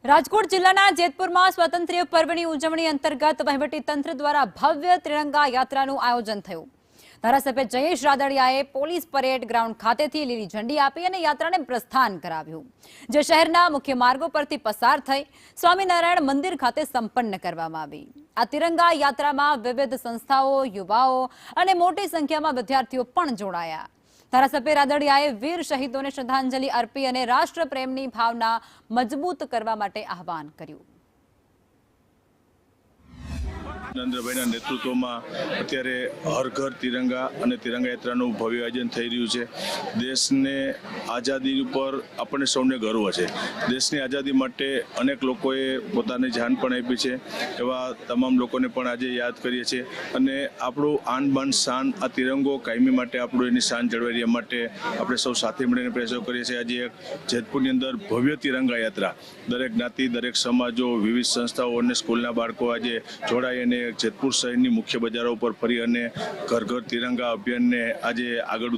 રાજકોટ જિલ્લાના જેતપુરમાં સ્વાતંત્ર્ય પર્વની ઉજવણી અંતર્ગત વહીવટીતંત્ર દ્વારા ભવ્ય ત્રિરંગા યાત્રાનું આયોજન થયું। ધારાસભ્ય જયેશ રાદડિયાએ પોલીસ પરેડ ગ્રાઉન્ડ ખાતેથી લીલી ઝંડી આપી અને યાત્રાને પ્રસ્થાન કરાવ્યું, જે શહેરના મુખ્ય માર્ગો પરથી પસાર થઈ સ્વામિનારાયણ મંદિર ખાતે સંપન્ન કરવામાં આવી। આ ત્રિરંગા યાત્રામાં વિવિધ સંસ્થાઓ, યુવાઓ અને મોટી સંખ્યામાં વિદ્યાર્થીઓ પણ જોડાયા। ધારાસભ્ય રાદડિયાએ વીર શહીદોને શ્રદ્ધાંજલિ અર્પી અને રાષ્ટ્રપ્રેમની ભાવના મજબૂત કરવા માટે આહવાન કર્યું। નરેન્દ્રભાઈના નેતૃત્વમાં અત્યારે હર ઘર તિરંગા અને તિરંગા યાત્રાનું ભવ્ય આયોજન થઈ રહ્યું છે। દેશને આઝાદી ઉપર આપણને સૌને ગર્વ છે। દેશની આઝાદી માટે અનેક લોકોએ પોતાની જાન પણ આપી છે। એવા તમામ લોકોને પણ આજે યાદ કરીએ છીએ અને આપણું આન બાન શાન આ તિરંગો કાયમી માટે આપણું એની શાન જળવાઈ રહ્યા માટે આપણે સૌ સાથે મળીને પ્રયાસો કરીએ છીએ। આજે એક જેતપુરની અંદર ભવ્ય તિરંગા યાત્રા દરેક જ્ઞાતિ, દરેક સમાજો, વિવિધ સંસ્થાઓ અને સ્કૂલના બાળકો આજે જોડાઈ અને જેતપુર શહેરની મુખ્ય બજારો પર ફરી અને ઘર ઘર તિરંગા અભિયાનને આજે આગળ